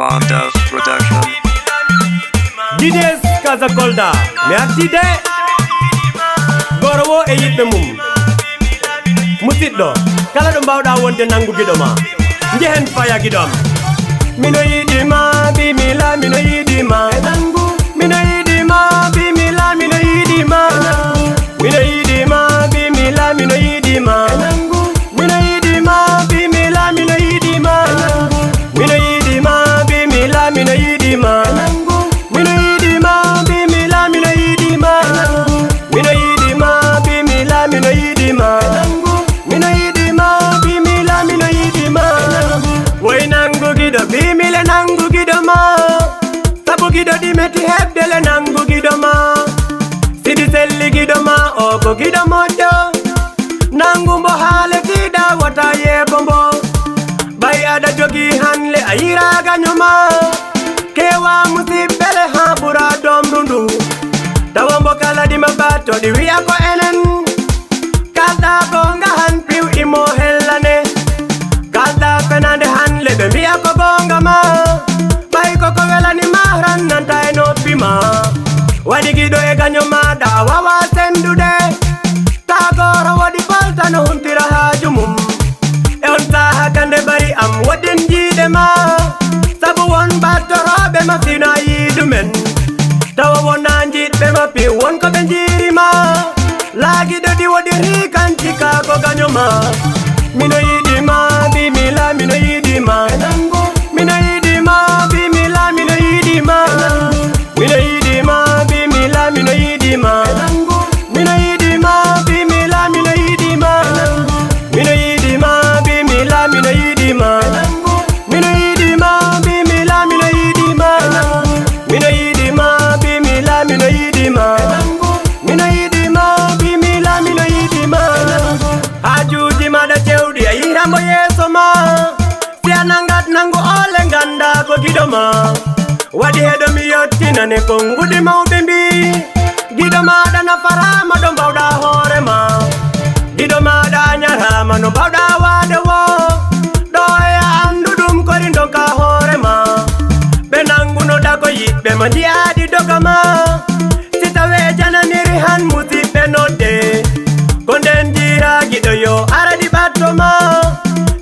Fonda Production. Dides Casa Kolda merci de gorowo e yibbe mum musidɗo kala ɗo mbawɗa wonde nangu giɗoma njehen faya giɗom mino yiɗima bimila mino yiɗima mino yiɗima bimila mino yiɗima mino yiɗima bimila mino yiɗima mino yiɗima bimila mino yiɗima mino yiɗima bimila mino yiɗima mino yiɗima bimila mino yiɗima mino yiɗima bimila mino yiɗima mino yiɗima bimila mino yiɗima woy nangu giɗo bimile nangu giɗo ma sabu giɗo ɗimeti heɓdele nangu giɗo ma sidi selli giɗo ma o ko giɗo moƴƴo nangu mbo haale tiɗa wata yeebo mbo ɓay aɗa jogi hanle a yira gañoma kewa musibbele ha ɓura domru ndu tawa mbo kala ɗima battoɗi wiya ko enen kalɗa ko ngahan piw imo hellane kalɗa penande hanle ɓe mbiya ko gonga ma ɓay koko welani ma rannanta e noppi ma waɗi giɗo e gaño maɗa wawa sendude tagoro waɗi boltano huntira haaju mum e on saha kande bari am woɗɗin jiiɗe ma sabu won battoroɓe ma fino a yiidumen tawa wona jiɗɓe ma pi wonko ɓe jiirima laagiɗo ɗi woɗiri kanti kago gaño ma mino yiɗima bimila mino yiɗima mino yiɗima bimila mino yiɗima mino yiɗima bimila mino yiɗima mino yiɗima bimila mino yiɗima mino yiɗima bimila mino yiɗima mino yiɗima bimila mino yiɗima mino yiɗima bimila mino yiɗima mino yiɗima bimila mino yiɗima hajuji maɗa cewɗi a yirambo yeeso ma si a nangat nangu ole ganda ko giɗo ma waɗi heɗo mi yettinane konguɗi mawɓe mbi giɗo maɗa nafarama ɗo mbawɗa hoorema giɗo maɗa ñarama no mbawɗa waade wo ɗo e andu ɗum kori donka hoorema ɓe nangunoɗa ko yiɗɓe ma ndiyaɗi dogama si tawe jananiri han musidɓe nodde ko nden jira giɗo yo araɗi ɓattoma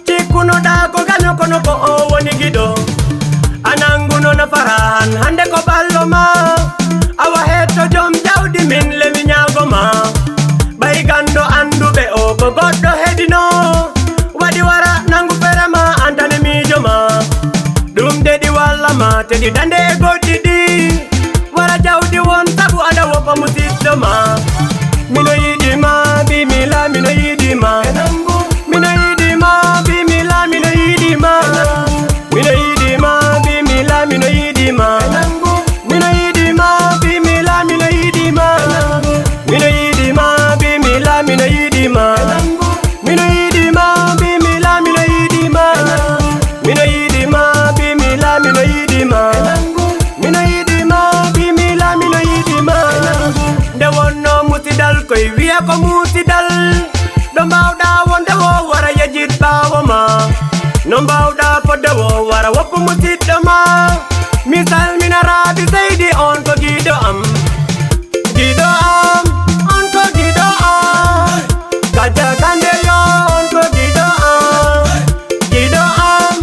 cikkunoɗa ko gaño kono ko o woni giɗo a nanguno nafara han hande ko ballo ma awa hetto joom jawdi min lemi ñagoma ɓay gando anduɓe o ko goɗɗo heɗino waɗi wara nangu ferema antane miijo ma ɗum deɗi walla ma teɗi dande e goɗɗi ɗi wara jawdi won sabu aɗa woppa musidɗo ma mino yiɗima bimila mino yiɗima mino yiɗima bimila mino yiɗima mino yiɗima bimila mino yiɗima mino yiɗima bimila mino yiɗima mino yiɗima bimila mino yiɗima mino yiɗima bimila mino yiɗima mino yiɗima bimila mino yiɗima mino yiɗima bimila mino yiɗima nde wonno musidal koye wiya ko musidal ɗo mbawɗa wonde wo wara yejit ɓawo ma no mbawɗa fodde wo wara woppu musidɗo ma mi salminaraɓi seydi on ko giɗo am on ko giɗo am kaja kande yo on ko giɗo am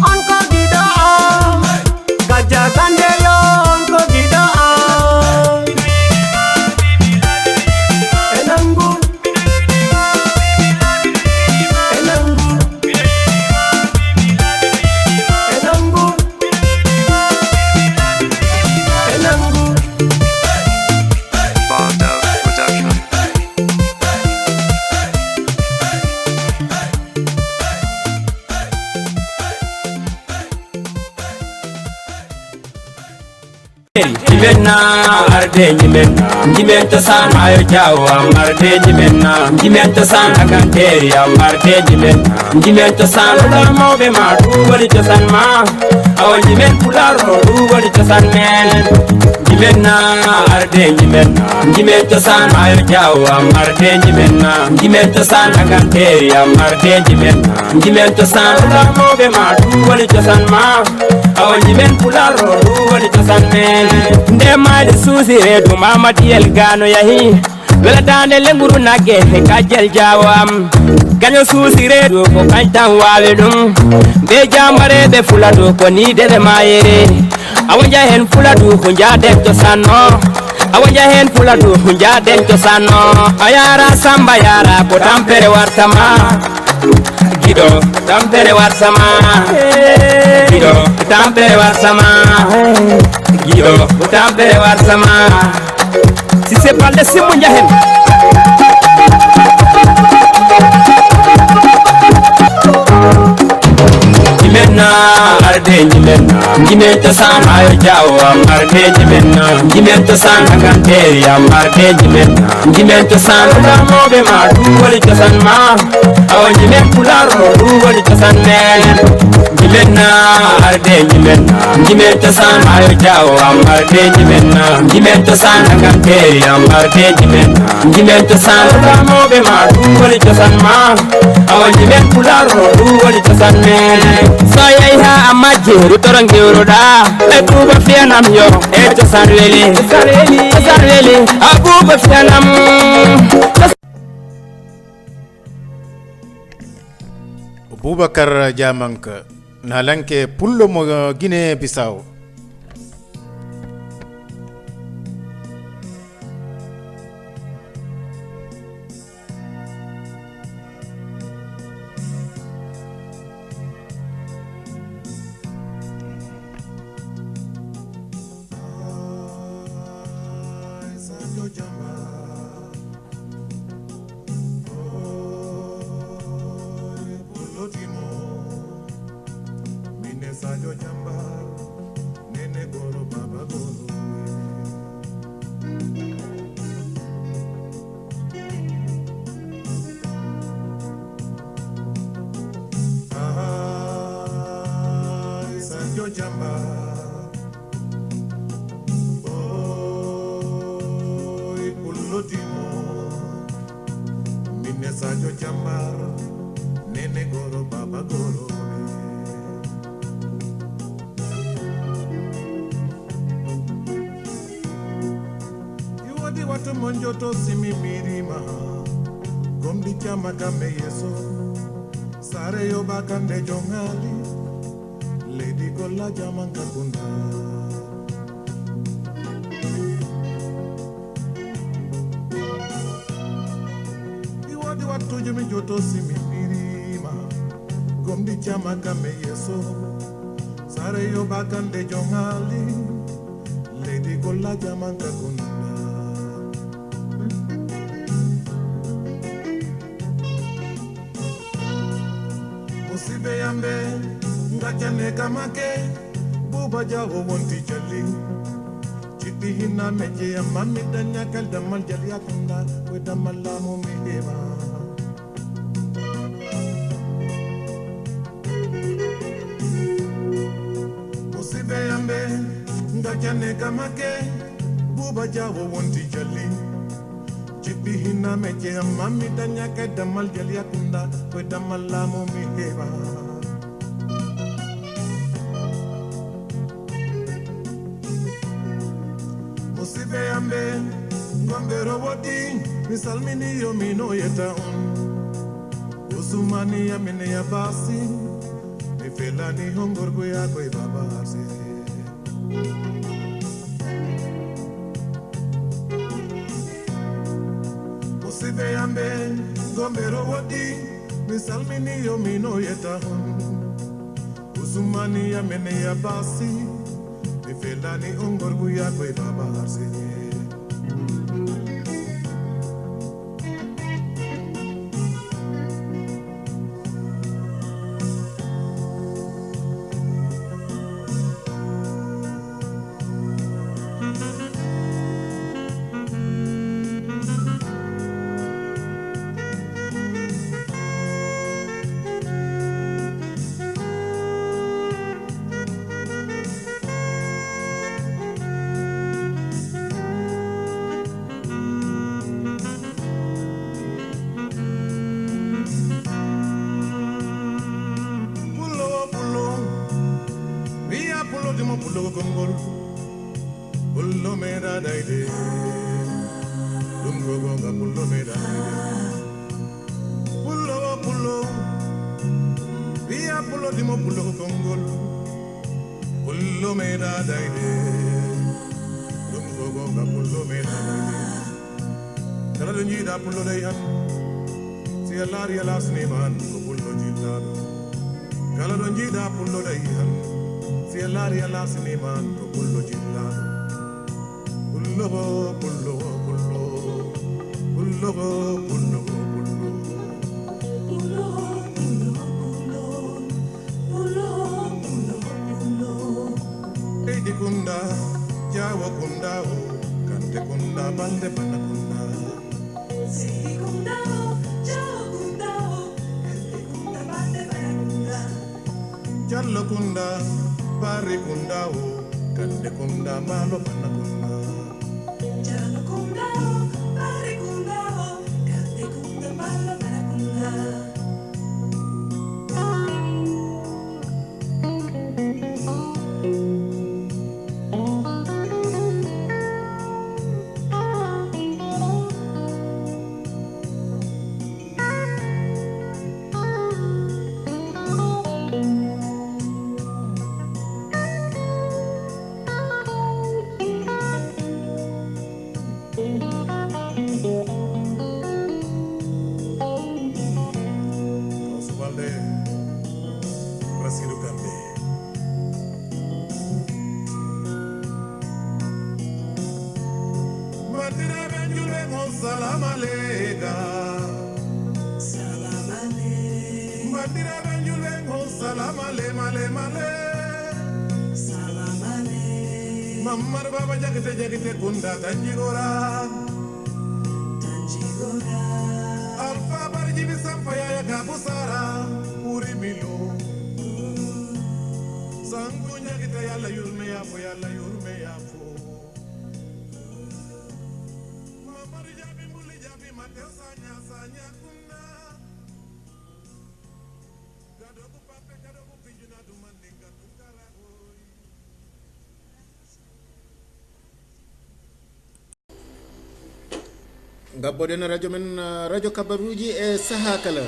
on ko giɗo am kaja kande yo on ko giɗo am e nangu e nangu e nangu e nangu Fonda Production. Jimenna arde jimen to san ayo jawa arde jimen to san aganteri arde jimen to san dar mawbe ma wali to san ma awo njimen pularo du woni cosan men njimen na arde njimen cosan mayo jawa marde njimen cosan aganteri marde njimen cosan lamoɓe ma du woni cosan ma awo njimen pularo du woni cosan men ndemade suusire du mamadiyel gano yahi welatande lenguru nagge kajjel jawam kaño suusire du ko kañ tan wawe ɗum be jambareɓe fula du ko ni dede mayere awo jahen fula du ko jaden cosanno awo jahen fula du ko jaden cosanno a yara samba yara ko tampere wartama giɗo tampere wartama giɗo tampere wartama giɗo tampere wartama si c'est balde simmu jahen njimenna arde njimen cosan ayo jawa marde njimen cosan aganteri marde njimen cosan lamoɓe ma du woni cosan ma awo njimen pularo du woni cosan men njimenna arde njimen cosan ayo jawa marde njimen cosan aganteri marde njimen cosan lamoɓe ma du woni cosan ma awo njimen pularo du woni cosan men so yehi ha a majjiru toro gewruɗa e buuba fiyanam yo e cosan weli a buuba fiyanam Boubacar Diamanka nalanke pullo mo Guinée Bissau Sajo jamba nene goro baba goro Sajo jamba oi pulotimo mine sajo jamba nene goro baba goro watu monjoto simi mirima gomdi chama kame yeso sare yo bakande jongali lady gola jaman kakunda iwadi watu jimi joto simi mirima gomdi chama kame yeso sare yo bakande jongali lady gola jaman kakunda Sibe yambe ngajane kamake buba jawo wonti jali chiti hina meje ya mami danya kal damal jali akunda we damal la mo miheba Sibe yambe ngajane kamake buba jawo wonti jali chiti hina meje ya mami danya kal damal jali akunda we damal la mo miheba Musibe yambe ngombe roboti misalmini yo mino yeta usumani ya mine ya basi mifelani hongorgo ya kwe babasi Musibe yambe ngombe roboti misalmini yo mino yeta usumani ya mine ya basi mifelani hongorgo ya kwe babasi daide dum gogo ga pullo me daide pullo via pullo dimo pullo kongol pullo me daide dum gogo ga pullo me daide kala do nyida pullo dai han si alari ala sneman ko pullo jillado kala do nyida pullo dai han si alari ala sneman ko pullo jillado pullo pullo pullo pullo pullo kunda jawa kunda o kante kunda bande bana kunda sei kunda o jawa kunda o kante kunda bande bana kunda jallo kunda pari kunda o kante kunda malo bana kunda jallo kunda o pari kunda o kante kunda malo bana kunda Salam alaikum. Salam alaikum. Mandira benjulengo salam alaikum. Salam alaikum. Mamar baba jagite kunda tanjigora. Alfa barji bisampaya ya kabusara uri milo. Sangu jagite yalla yurme ya fo. Sanya kunda gadogu pape gadogu pinjuna dumandinga tukala hoy gabboɗen radio men radio kabaruji e saha kala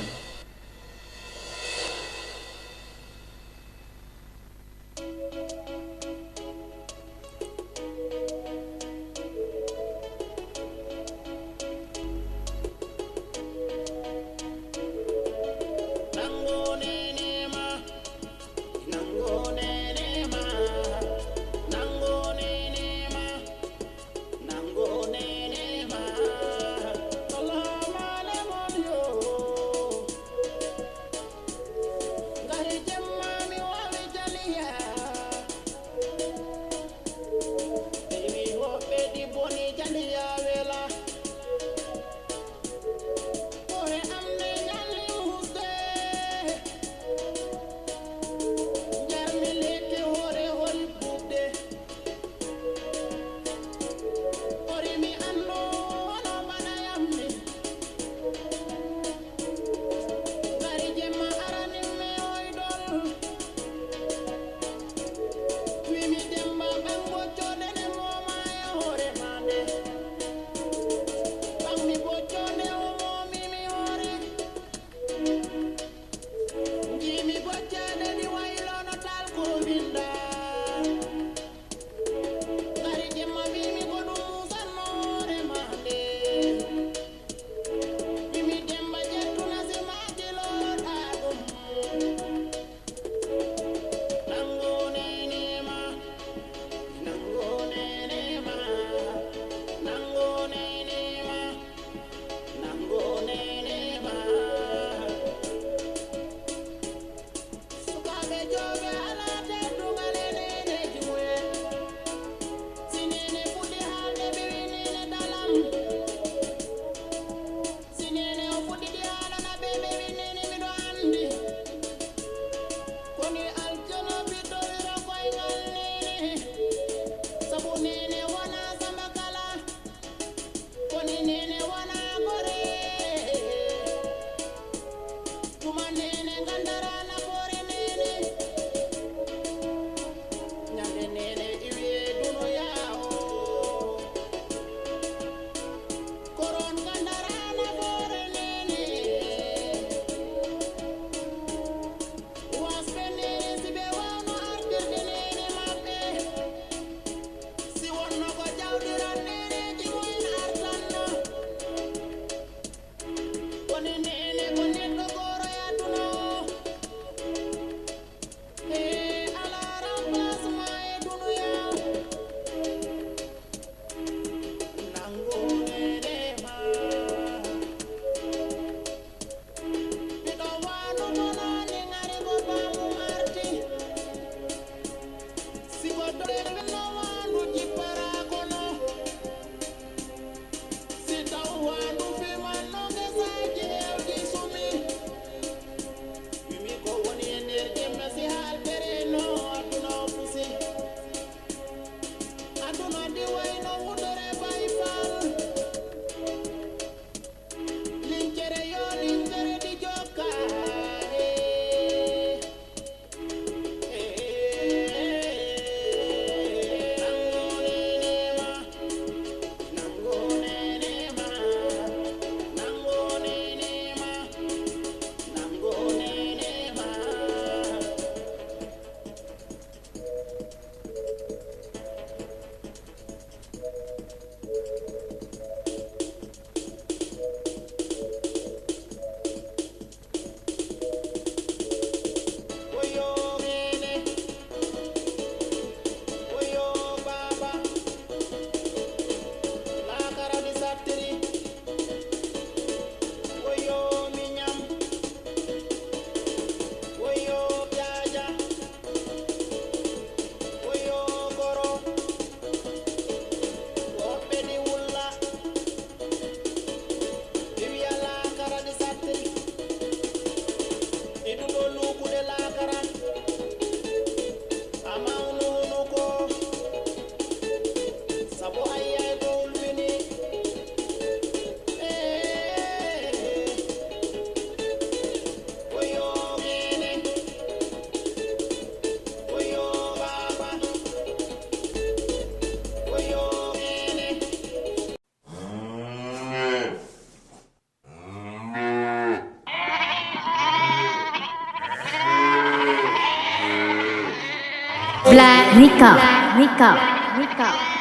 Rika.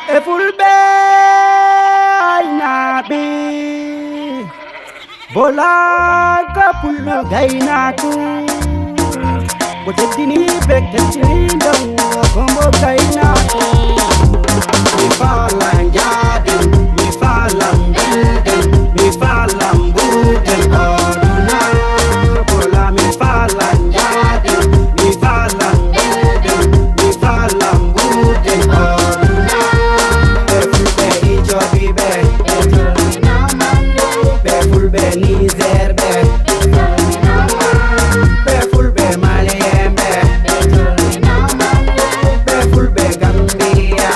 E fulbe nabi bola ka pulno gainaku bodini beketini dongo kombo gainaku mi falan jadi mi falan buden mi falan buden oduna bola mi falan jadi mi falan buden mi falan buden oduna fulbe ijo bibe be fulbe nizer be fulbe maliyembe be fulbe gambia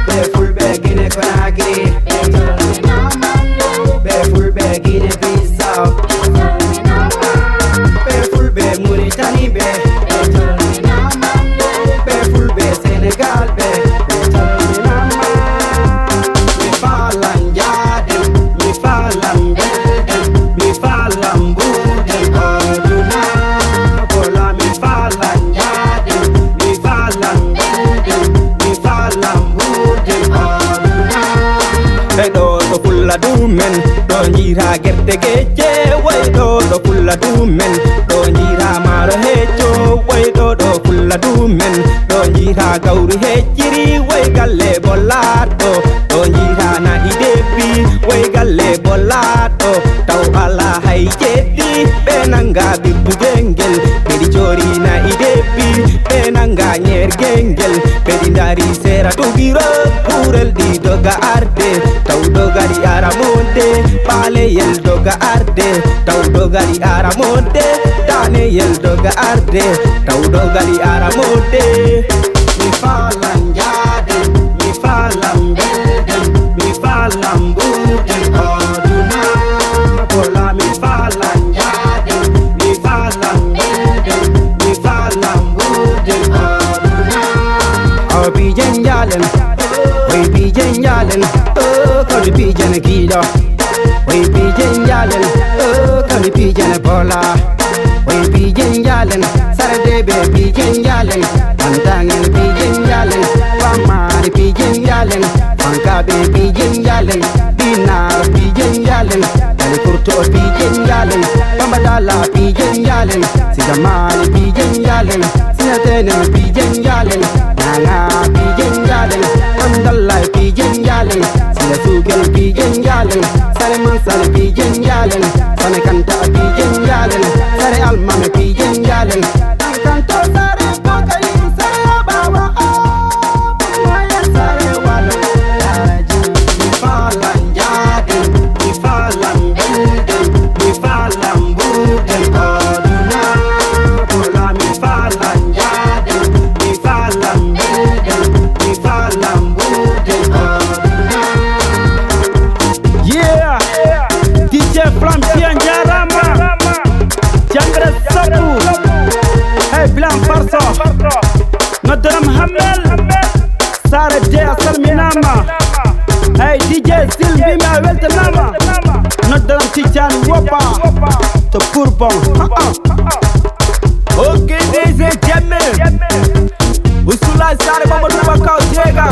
be fulbe guinea conakry be fulbe guinea bissau be fulbe mauritanie be fulbe senegal be mi falan jadi mi falan beden mi falan buden oduna bola mi falan jadi mi falan beden mi falan buden oduna do fulla dumen do jira gerte geje way do fulla dumen do jira maro hejo way do fulla dumen do jira gawri hejiri way galle bollato do jira na idepi way galle bollato taw ala hay jeddi be nanga bibbu gengel bedi jori na idepi be nanga nyer gengel bedi dari sera tugiro purel di doga arde taw doga di aramonde pale yel doga arde taw doga di aramonde dane yel doga arde taw doga di aramonde mi falan jadi mi falan beden mi falan buden oduna bola mi falan jadi mi falan beden mi falan buden oduna bijen jalen we bijen jalen ko bijen gida we bijen jalen ko bijen bola we bijen jalen sarde be bijen jalen andangen bijen jalen pamari bijen jalen anka be bijen jalen dinar bijen jalen dali kurto bijen jalen pambadala bijen jalen sigamali bijen jalen sinatene bijen jalen nanga bijen jalen andalla bijen jalen sinasugel bijen jalen sare mansal bijen jalen sane kanta bijen jalen sare almame bijen jalen kanto sare pokali sare bawa maya sare walo mi falan jadi mi falan buden mi falan buden oduna bola mi falan jadi mi falan buden mi falan buden oduna yeah DJ Flampian Jarama Jangre Sabu hey Blanc Farso Nadram Hamel Sare Jaya Salminama hey DJ Silvi ma weltanama Nadram Tichan Wapa to Bourbon ok DJ Jemme Usula Sare Baba Nuba Kau Jega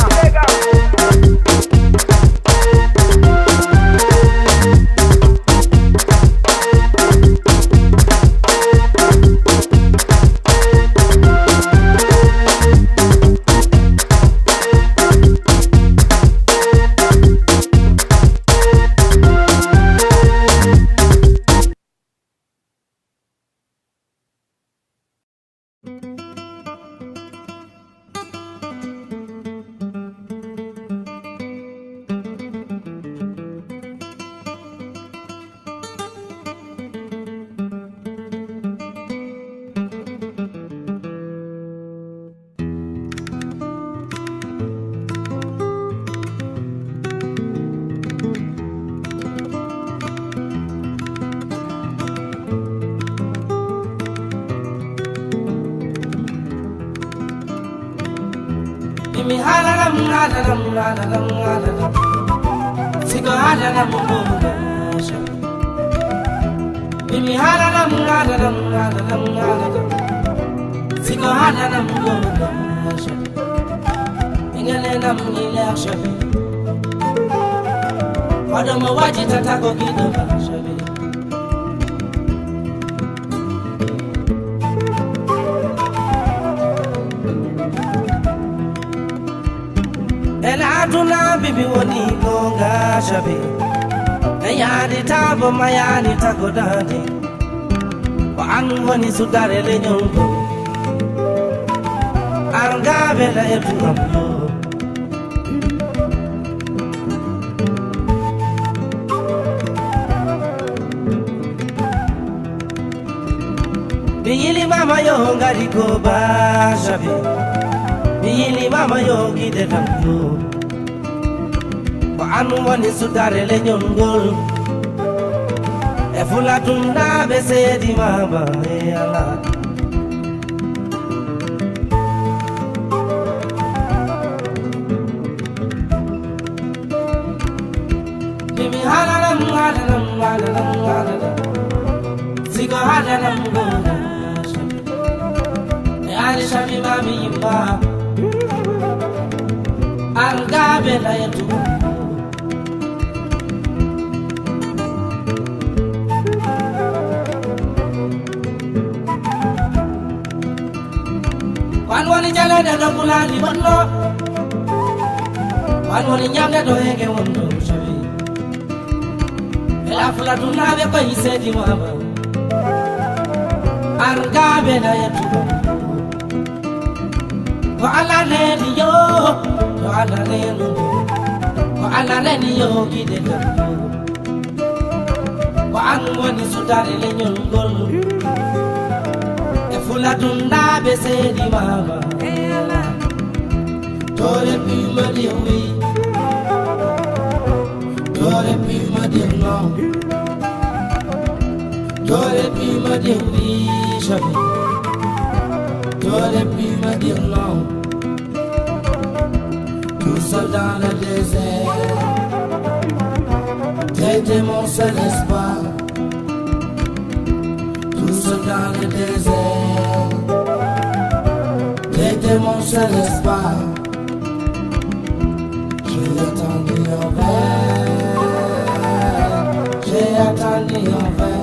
mi halalam halalam halalam halalam sigo halalam mumusha mi halalam halalam halalam halalam Siko hada na mgonga shabi ingele na mngile shabi Wado mawaji tatako kidoba shabi Ela aduna bibi woni gonga shabi Ayani tabo mayani tako dani Wa anu woni sudare le nyongo Argabe la yetu amyo Biyili mama yo ngari ko ba shabi Biyili mama yo gide tamyo Wa anu woni sudare le nyongol E fula tunda bese di mama e ala Bibi halalam halalam halalam halalam Sigo halalam goga shabi E ali shabi mami imba Algabe la yetu Wan woni jala de do kulali wonno Wan woni nyamde do hege wonno shabi Ela fula dunabe ko hisedi mama Argabe na yetu Ko ala ne di yo Ko ala ne no Ko ala ne di yo gide ka Ko anu woni sudare le nyongol Fula tunda bese di mama ela Tore pima di wi Tore pima di no Tore pima di wi shabi Tore pima di no Tout seul dans le désert T'étais mon seul espoir Tout seul dans le désert T'étais mon seul espoir J'ai attendu en vain J'ai attendu en vain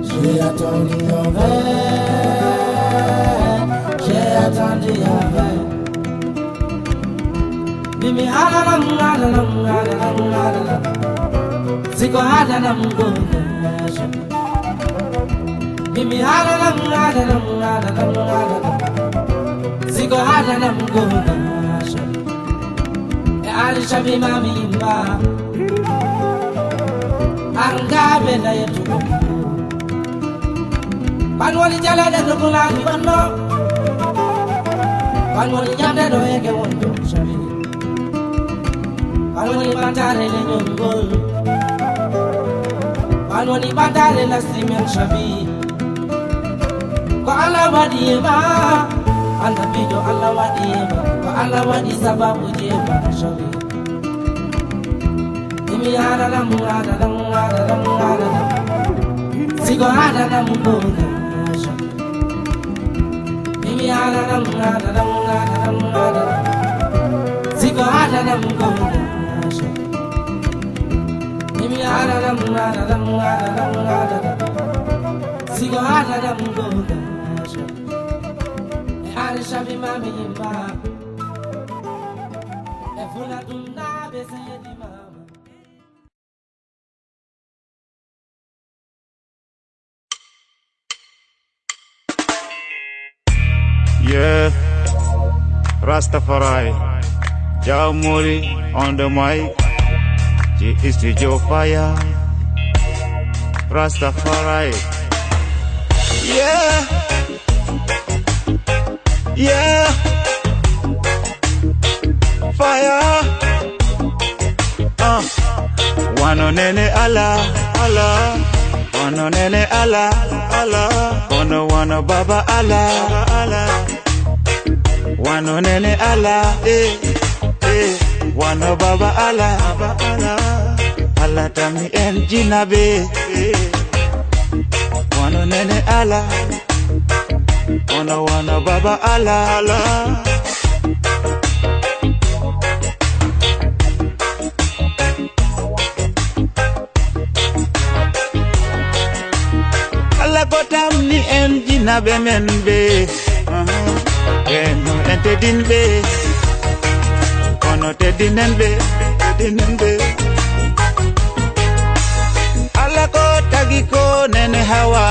J'ai attendu en vain J'ai attendu en vain Bibi halalam halalam halalam halalam Siko halalam goga shabi Bibi halalam halalam halalam halalam Siko halalam goga shabi E ali shabi mami imba Argabe la yetu Panwali jala de do kulali wonno Panwali nyamde do hege wonno shabi Panwali bandare le nyongol Panwali bandare la streamer shabi Ko Allah wadi ma Allah bijo Allah wadi ma Ko Allah wadi sababu jema shabi Imi halalam halalam halalam halalam Sigo halalam goga shabi Imi halalam halalam halalam halalam Sigo halalam goga shabi Imi halalam halalam halalam halalam Sigo halalam goga Ali shabi mami imba E fula tunda bese di mama Yeah, Rastafari, Jah Muri on the mic, G is the Joe Fire, Rastafari. Yeah, yeah, fire. Wano nene Allah, Allah. Wano nene Allah, Allah. Wano Baba Allah, Allah. Wano nene Allah, Wano Baba Allah, Allah. Allah tami en jinabe, Wano nene Allah. Ono wana baba ala. Ala kotam ni en jina be men be. Eno ente din be. Ono te dinen be. Ala ko tagi ko nene hawa.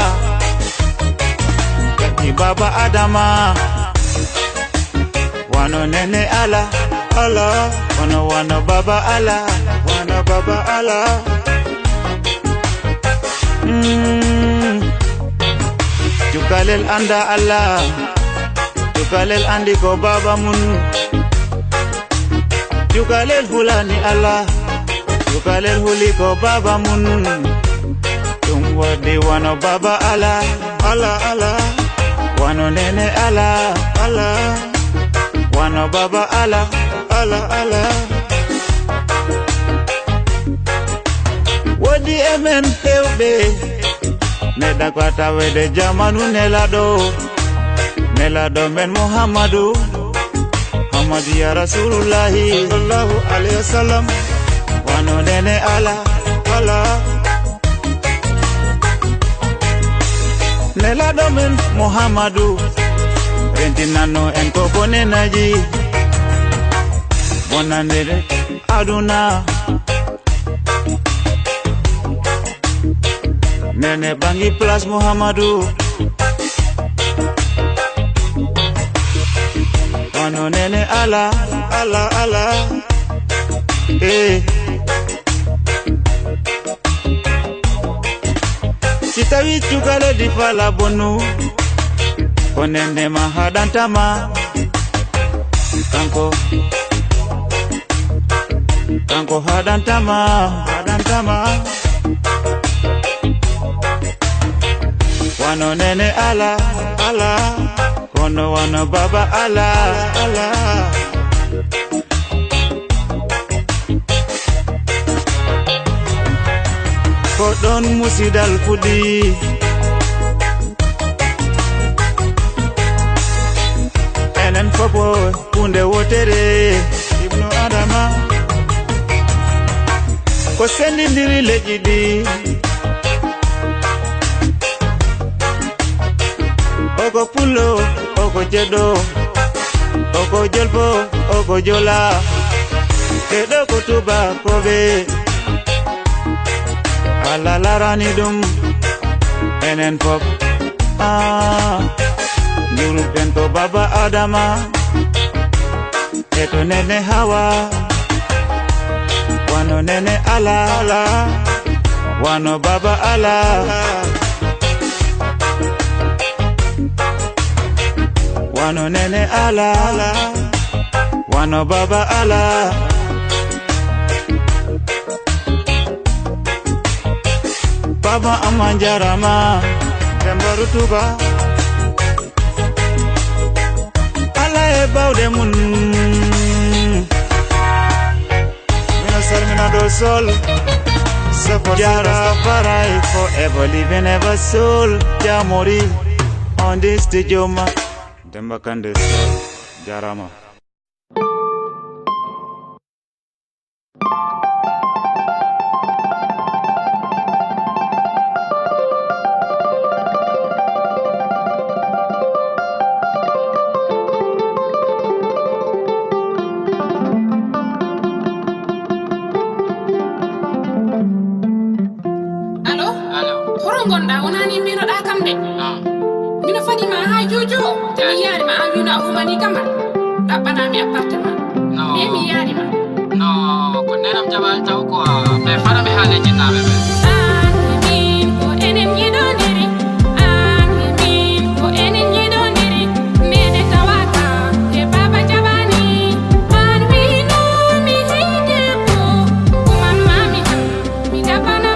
Kati baba Adama. Wano nene ala. Wano baba ala. Jukalel anda Allah. Jukalel andi ko baba mun. Jukalel hulani Allah. Jukalel huli ko baba mun. Tungwadi wano baba ala. Wano nene ala. Wano baba ala. Wodi emen hewbe. Neda kwata wede jamanu Nelado men Muhammadu ya Rasulullahi sallallahu alaihi wasallam. Wano nene ala. Nelado men Muhammadu rentinano en kokone naji. Bonanere aduna. Nene bangi plus Muhammadu. Wano nene ala. Sitawi chukale di fala bonu. Konende mahadantama. Kanko hadantama. Wano nene ala. Kono wano baba ala. Kodon musidal fudi. Enen fopo kunde wotere. Ibnu Adama. Ko sendi ndiri lejidi. Oko pulo, oko jedo, oko jolbo, oko jola. Kedo kutuba kobe. Ala larani dum. Enen pop. Nyurupen ko baba Adama. Eto nene hawa. Wano nene ala. Wano baba ala. Wano nene ala. Wano baba ala. Baba amanjarama. Tembarutuba. Ala ebaude mun. Mina sarmina do sol. Jara farai forever living ever soul. Jamori on this stage yoma. Demba kande sol. Jarama. Gonda wonani mino da kamde mino fadi ma ha jojo te mi yari ma amina humani kama dabana mi appartement me mi yari ma no ko nenam jabal taw ko be fara mi hale jinna be min ko enen yido neri min ko enen yido neri me de tawaka e baba jabani an wi no mi hide ko mama mi dabana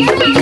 Thank you.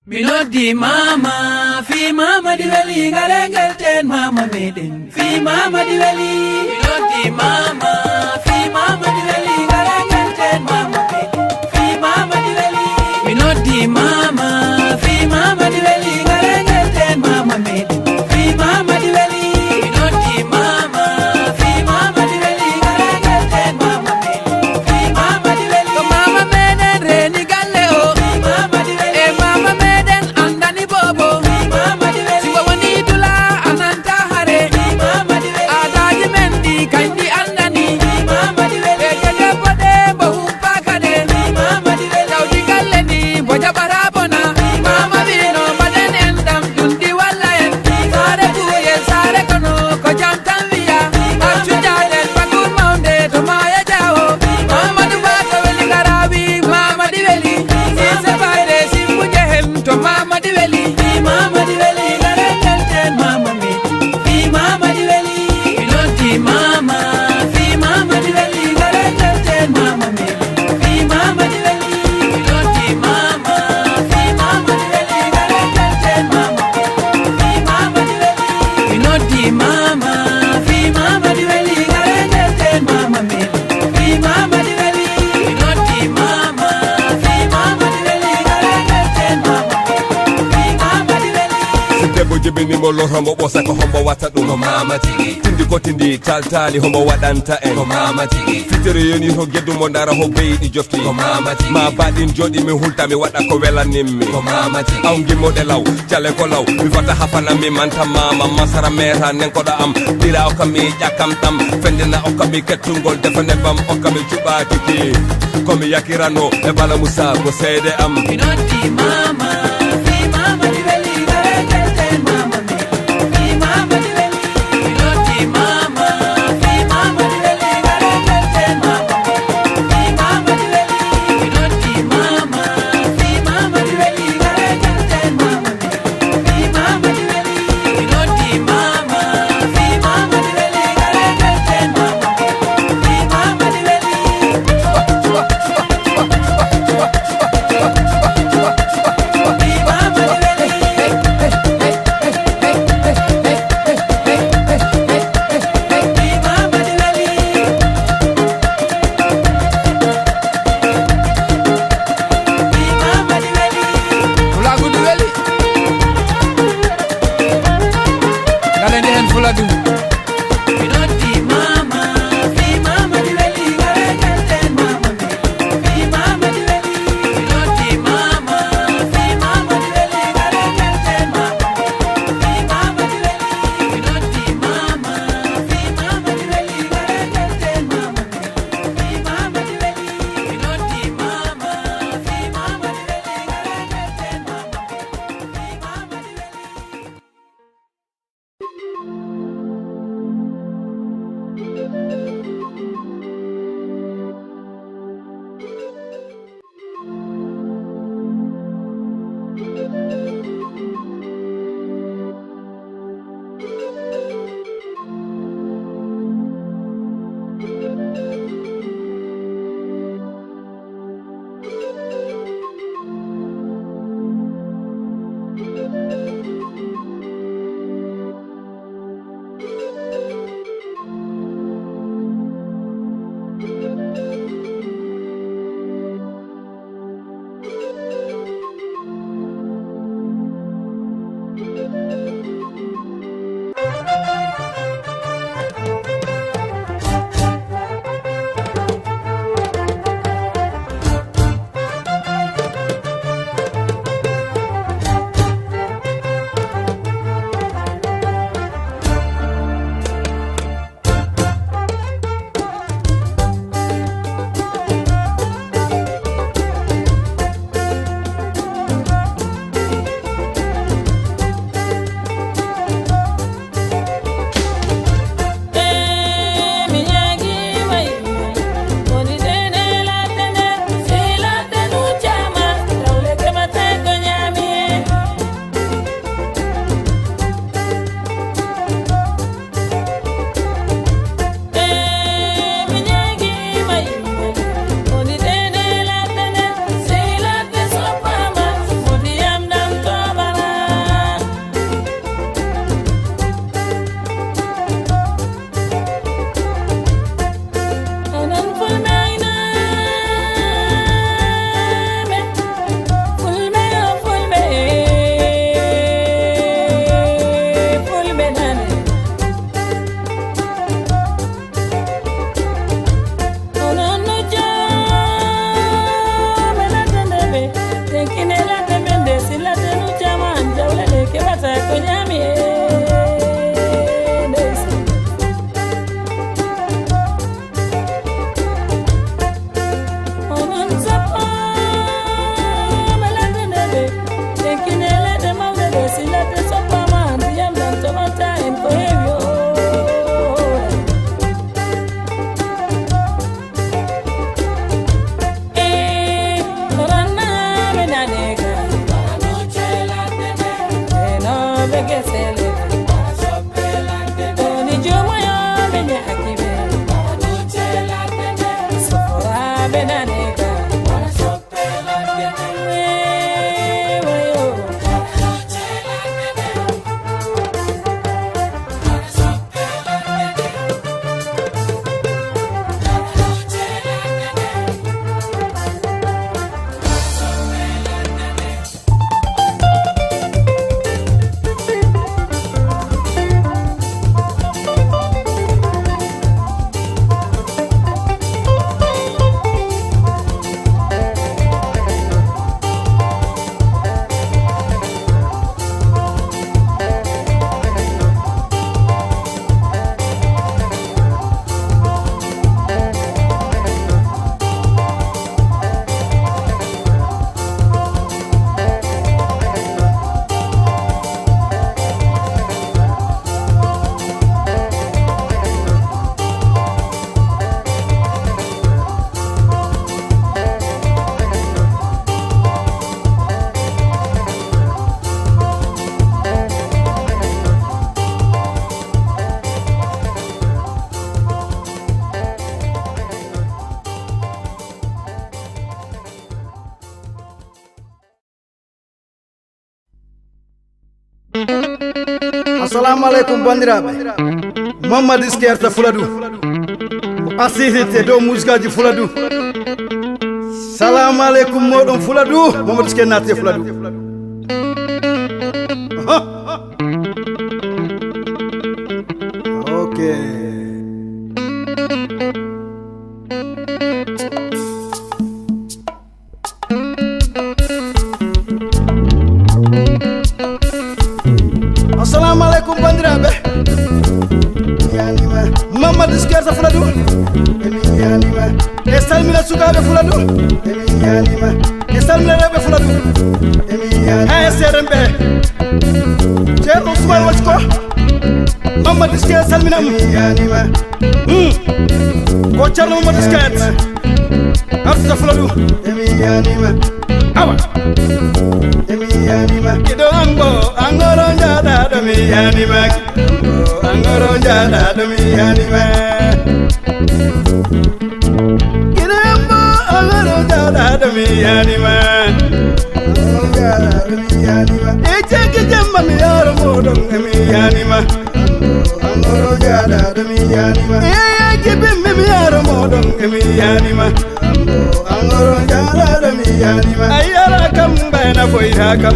Minodi mama, fi mama di veli, galengel ten mama meden. Fi mama di veli, minodi mama, fi mama di veli, galengel ten mama meden. Fi mama di veli, minodi mama, fi mama di veli, galengel ten mama meden. Fi mama di veli, minodi mama, fi mama di veli, galengel ten mama meden. Fi mama di veli, mama meden reni galle o. Fi mama di veli, e mama meden andani bobo. Fi mama di veli, siwa wani dula ananta hare. Fi mama di veli, adaji mendi kandi andani. loromo ɓosa ko hombo watta ɗum ko mama tigi tindi ko tindi taltali hombo waɗanta en ko mama tigi fitere yoni to geddumo dara ho beyɗi jofti ko mama tigi ma baɗin joɗi mi hulta mi waɗa ko welanimmi ko mama tigi aw gimmoɗe law jale ko law mi fata hafanami manta mama masara meta nen koɗo am ɗira o kami ƴakkam tam fendina o kami kettugol defa nebam o kami cuɓa tigi komi yakirano e bala moussa ko seede am Minoti mama, fi mama di veli, garekel mama me. Fi mama di veli, minoti mama, fi mama di veli, garekel mama me. Fi mama di veli, minoti mama, fi mama di veli, garekel mama me. Fi mama di veli, minoti mama, fi mama di veli, garekel mama me. Fi mama di veli. assalamu alaikum bandiraɓe Mamadou Iskerta Fuladu asihite dow musikaji Fuladu salamu alaikum moɗon Fuladu Mamadou Isker nati Fuladu okay. Assalamu alaikum bandiraɓe yanima Mamadou Iskerta Fuladu yanima e salmina sukaɓe Fuladu yanima e salmina rewɓe Fuladu ha e seeɗen ɓe ceerno Ousmane wacci ko Mamadou Isker salminam yanima ko ceerno Mamadou Isker artuta Fuladu yanima awa kido ambo angoro jada do mi yanima angoro jada do mi yanima kido ambo angoro jada do mi yanima e jeki jamma mi yaro modon mi yanima angoro jada do mi yanima e jibim mi yaro modon mi yanima angoro jada do mi yanima ayara kam bayna foira kam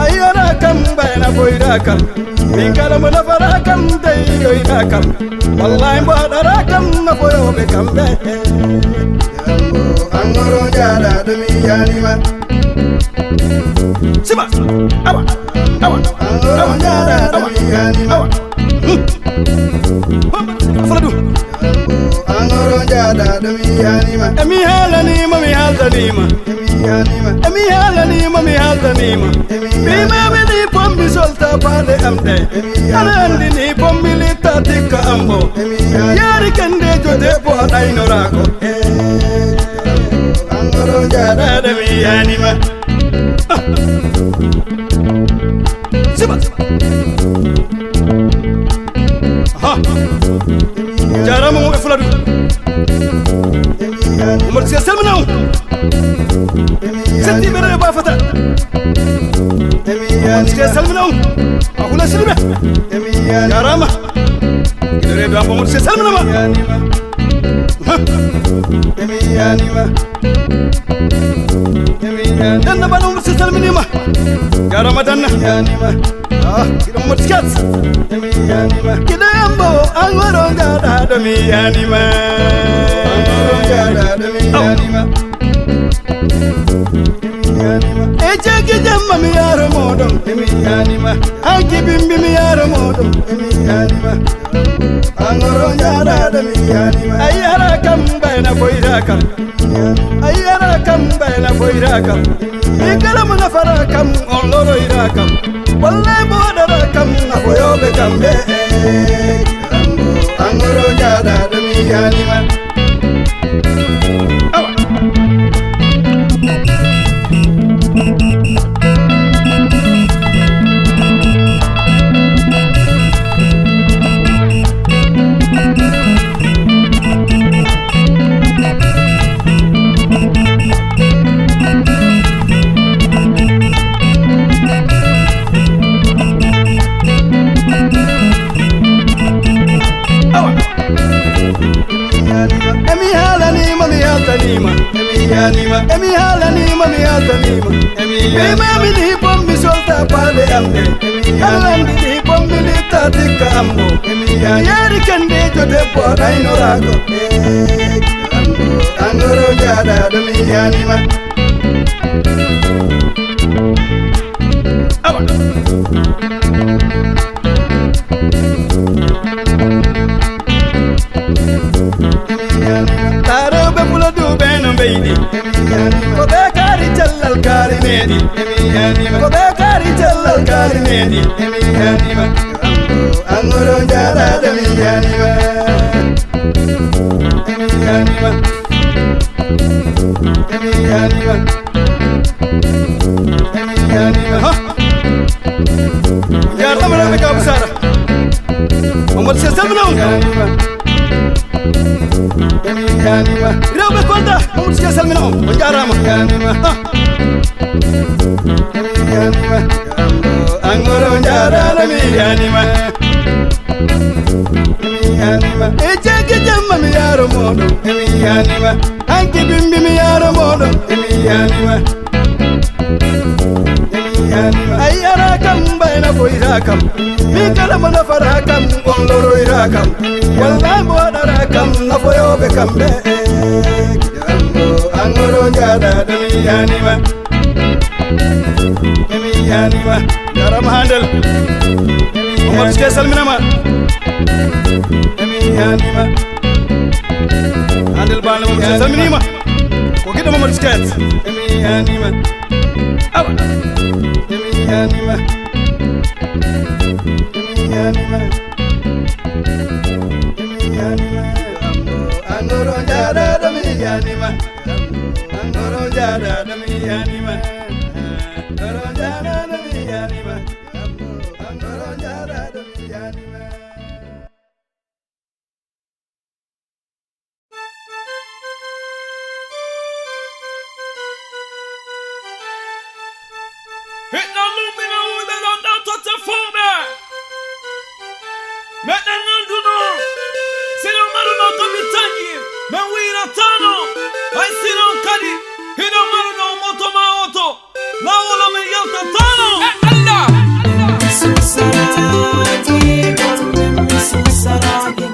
ayara kam bayna foira kam min kala mo nafara kam dey yoyda kam wallahi mbadara kam na foyoɓe kamɓe angoro jada do mi yanima siba awa awa angoro jada do mi yanima awa Fuladu angoro jada do mi yanima emi halanima mi haldanima emi halanima mi haldanima bima ni pombi solta pade amde ana andi ni pombi lita tikka ambo yari kende jode bo dainorako angoro jada do mi yanima siba jarama mo Fuladu Mamadou Isker salminaw setti bere ba fata Mamadou Isker salminaw akuna silbe jarama bere ba Mamadou Isker salminama danna bana Mamadou Isker salminima jarama danna kido Mamadou Isker kido ambo angoro jada do mi yanima angoro jada do mi yanima e jeki jamma mi yaro modon mi yanima hanki bimbi mi yaro modon mi yanima angoro jada do mi yanima ayara kam bayna foira kam ayara kam bayna foira kam mi kala mo nafara kam on loroira kam wallahi bodara kam na foyoɓe kamɓe angoro jada do mi yanima awa emi halanima mi haldanima emi halanima mi haldanima bima ni pombi solta pade amde alandi ni pombi lita tikka ambo yari kende jode bo dainorako angoro jada do mi yanima awa taroɓe Fuladu ɓe no mbeydi ko ɓe kaari cellal kaari meeɗi ko ɓe kaari cellal kaari meeɗi angoro jada do mi yanima jarama rewɓe Kabou Sara Mamadou Isker salminaw Yanima Rewbe Kolda Mamadou Sia salmina on o jarama Yanima Yanima Angoro jarala mi Yanima Yanima e jege jamma mi yaro modo Yanima anki bimbi mi yaro modo Yanima ay arakam bayna ko irakam mi kala mana farakam on loro irakam wallahi mo darakam na foyobe kambe angoro jada demi yanima garam handel Mamadou Sia salminama demi yanima handel bana Mamadou Sia salminima ko giddo Mamadou Sia demi yanima awa Yanima Angoro jada demi yanima Angoro jada demi yanima Angoro jada demi yanima Angoro jada demi yanima Hit the lumina with the down to the phone. Met the Nanduno. See no Maruno Tomitangi. Men we not Tano. I see no Kadi. Hit no Maruno Motoma Auto. Now all of me Yalta Tano. Allah. Susarati, Susarati,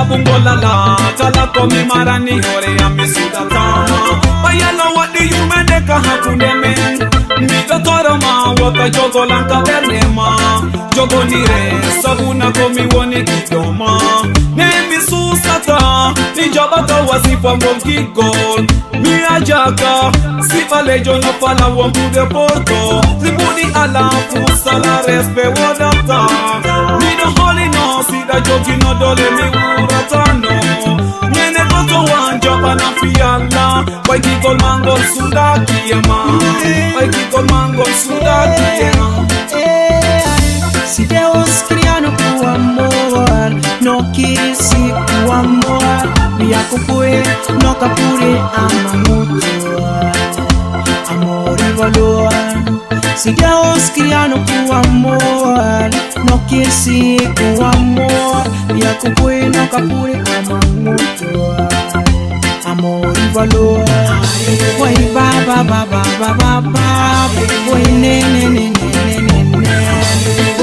Bungola la, kala komi marani hore ame sudatama. neka hakunde men Mito toro ma waka jogo lanka bernema Jogo nire sabuna komi woni kidoma Nemi susata ni jabata wasifa mwongi gol Mi ajaka sifa lejo no pala wambu de porto Zibuni ala fusa la respe wadata Mi no holy no sida jogi no dole mi uratano Nyene koto wanjaba na fiala Waiki kol mangol sudaki ema Waiki kol mangol sudaki ema Si Deus criando por amor, no quise por amor. Me acompanhe, no capure, ama muito. Amor e valor. Si Deus criando por amor, no quise por amor. Me acompanhe, no capure, ama muito. Amor e valor. Oi ba ba ba ba ba ba ba. Oi ne ne ne ne ne ne.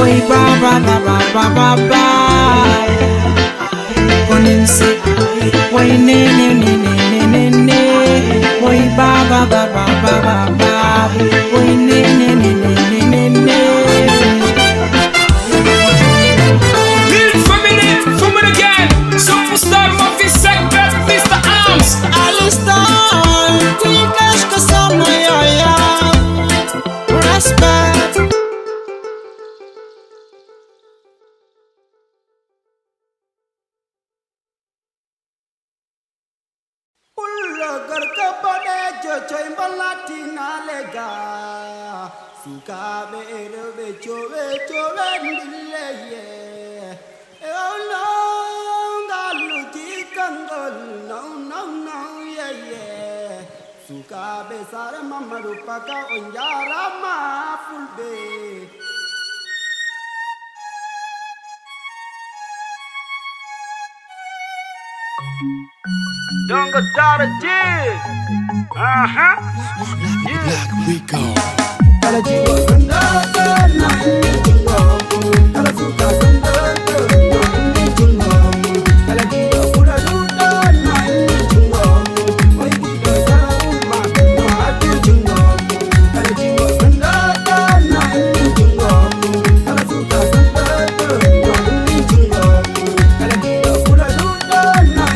Oi ba ba ba ba ba ba ba. Konense. Oi ne ne ne ne ne ne. Oi ba ba ba ba ba ba ba. Oi ne ne ne ne ne ne. Little family again. Superstar Mafia Secret, Mr. Arms. Alistar, ficas com essa maioria. Respect. Ulagar kapade jocoy balati nalega. Suka be chove ndileye. Oh no, galuti kangol no yeah. Suka be sare mamaru paka onjara ma fulbe. Don't go down a jig. Black Rico. Kala jiwa kanda na jingo. Kala suka kanda na jingo. Kala jiwa kula duda na jingo. Oi kita saruma na jingo. Kala jiwa kanda na jingo. Kala suka kanda na jingo. Kala jiwa kula duda na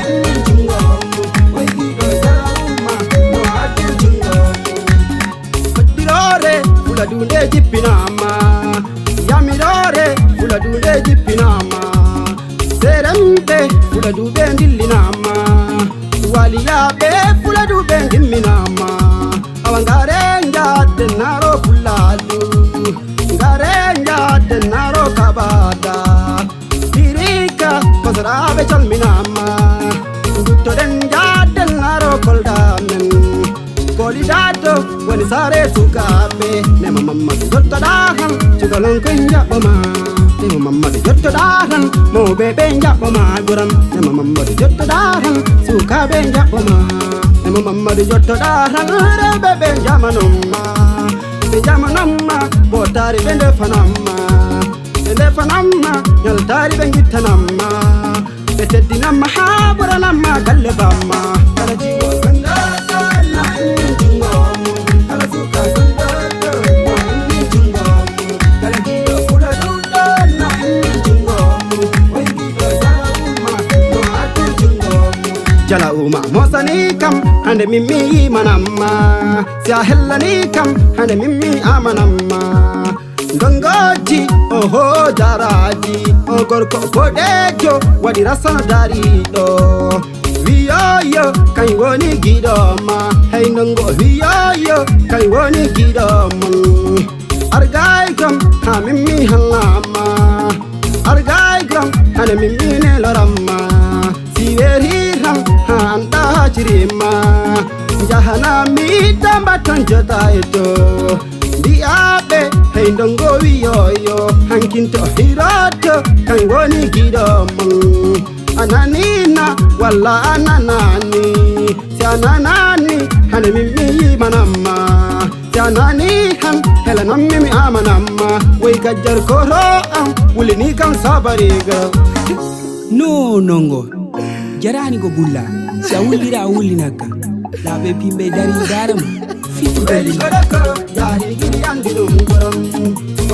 jingo. Oi kita saruma na jingo. Patirore fula dunde jippinama yamirore fula dunde jippinama serembe fula dube ndillinama waliyabe fula dube ngimminama awangare njadde naro fulalu ngare njadde naro kabada dirika kosarabe calminama duttoden njadde naro koldamen Polidato, wani sare sukabe Nema mamma di jotto dahan Cigalon kun jabba ma Nema mamma di jotto dahan Mo bebe jabba ma guram Nema mamma di jotto dahan Sukabe jabba ma Nema mamma di jotto dahan Re bebe jamanumma Be jamanumma Botari bende fanamma Bende fanamma Yaltari bengitanamma Beteddi namma Habura namma Galle bamma Kala jiwa kanda Jala uma mosani kam hande mimmi manamma sia hellani kam hande mimmi amanamma gongoji oho jaraji o gorko bodejo wadi rasana darido wiyoyo kay woni gidoma hay nango wiyoyo kay woni gidoma argay kam ha mimmi halama argay kam hande mimmi ne loramma siweri ham ha anta chirima jahana mi tamba tanjata eto diabe hay nango wiyoyo hankinto hirato kay woni gidoma ananina walla ananani si ananani hane mimi manamma si anani han hela nammi amanamma way gajjar koro am wulini kam sabariga no nongo jarani go bulla sa wulira wulinaka labe pimbe dari darama Beli kodako, yari giri andi dum goram.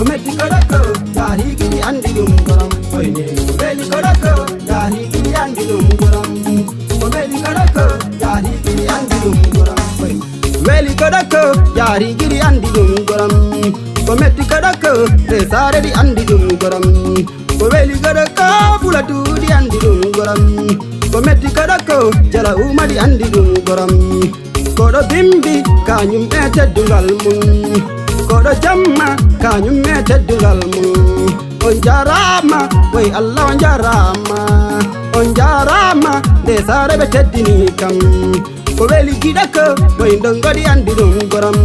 Ometi kodako, yari giri andi dum goram. Oine, beli kodako, yari giri andi dum goram. Ometi kodako, yari giri andi dum goram. Beli kodako, yari giri andi dum goram. Ometi kodako, resare di andi dum goram. Beli kodako, fulatu di andi dum goram. Ometi kodako, jala uma di andi dum goram. Kodo bimbi kanyum ete dungal mun. Kodo jamma kanyum ete dungal mun. Onjarama way Allah onjarama de sare be teddini kam. Ko weli gidako way ndongodi andi dum goram.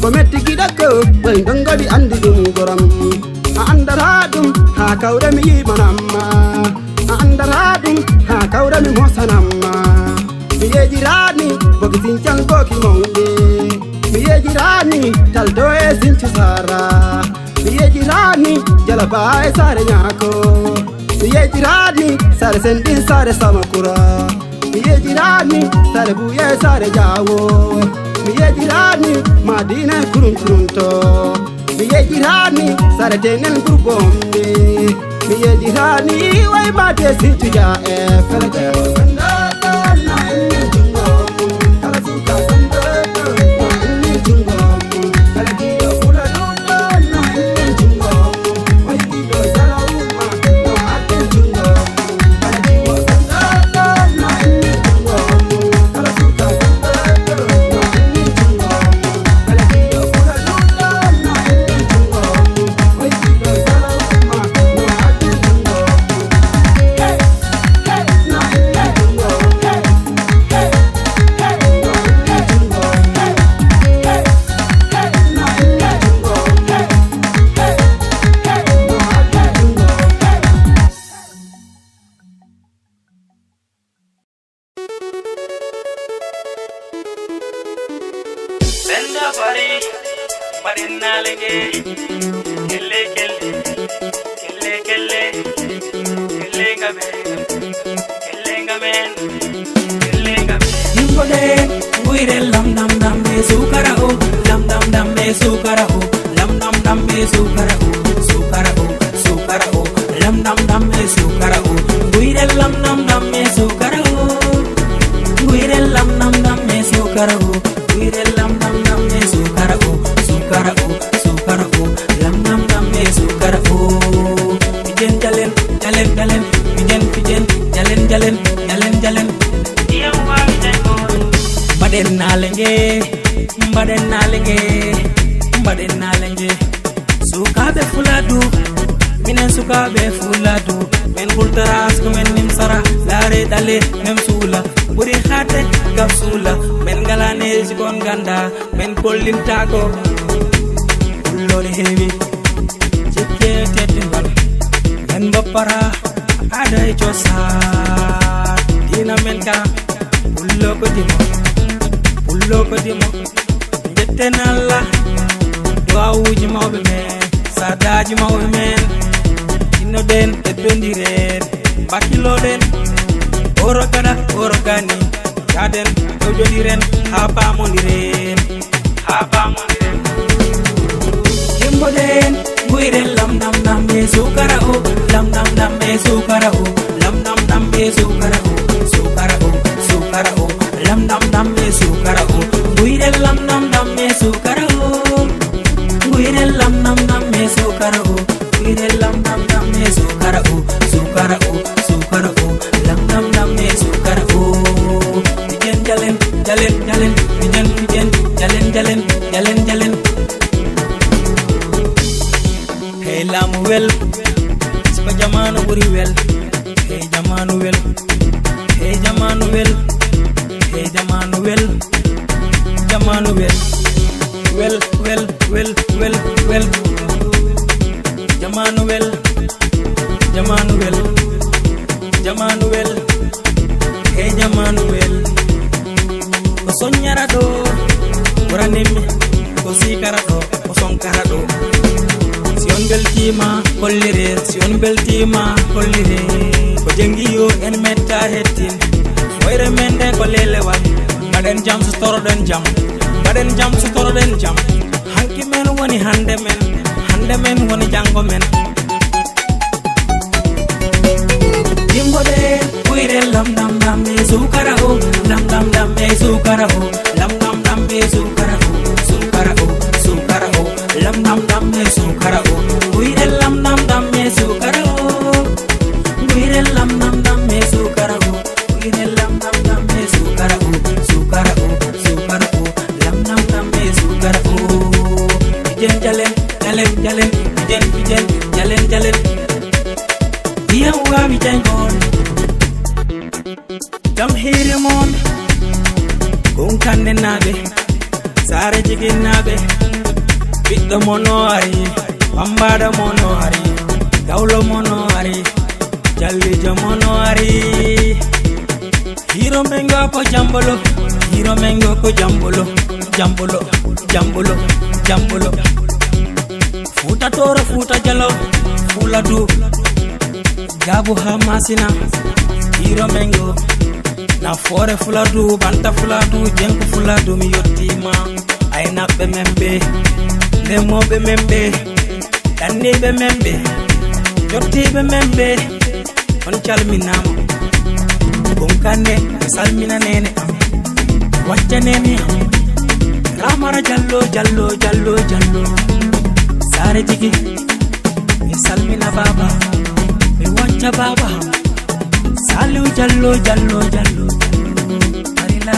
Ko metti gidako way ndongodi andi dum goram. Andara dum ha kawre mi yimanamma. Andara dum ha kawre mi mosanamma. Miyeji rani bogi sinchang bogi monde. Miyeji rani taldo e sinchi sara. Miyeji rani jalaba e sare nyako. Miyeji rani sare sendi sare samakura. Miyeji rani sare buye sare jawo. Miyeji rani madina kurun kurunto. Miyeji rani sare tenen kurbombe. Miyeji rani way mate sinchi ja e falaje. Lintago Lord heavy Jike tetingal Men bapara Ada josa Dina menka Pullo ko dimo Jetenalla Dua uji mawbe men Sadaji mawbe men Ino den edondiren Bakilo den Orokada orokani Jaden edondiren Hapa mondiren Jimboden, guire lam nam nam be sukara o, lam nam nam be sukara o, lam nam nam be sukara o, lam nam nam be sukara o, guire lam nam nam be sukara o, guire lam nam nam be sukara o, guire lam nam nam be sukara o, lam nam nam be sukara o. Pijen jalen, jalen. Hey Lamuel, sipa jamanu buri well. Hey Jamanuel, Jamanuel. Well. Jamanuel. Hey Jamanuel. Osonyara do, oranemi, osikara do, osonkara do. Sion beltima kollire ko jengiyo en metta hettin foyre mende ko lelewan ngaden jam so toroden jam baɗen jam sutoroɗen jam hanki men woni hande men woni jango men yimɓoɓe ɓuyre lamdam ɓe sukara o lamdam ɓe sukara o lamdam ɓe sukara o sukara o sukara o lamdam ɓe sukara o ɓuyre lamdam ɓe sukara o ɓuyre lamdam ɓe sukara o ɓuyre lamdam ɓe sukara o sukara o sukara o lamdam ɓe sukara o pijen jalen pijen jalen Diyam wami jangol jam hiri mon gon kande naɓe sare jigin naɓe ɓiɗɗo mono ari pambaɗo mono ari gawlo mono ari jallijo mono ari hiro mengo ko jambolo hiro mengo ko jambolo futa toro futa jalo fula du Gabu hamasina hiro mengo na fore fuladu banta fuladu jenku fuladu mi yottima ay nabbe membe lemobe membe dannibe membe jottibe membe on calminama bon kande salmina nene am wacca nene am ramara jallo sare jigi mi salmina baba Wacha baba Salu jallo Marila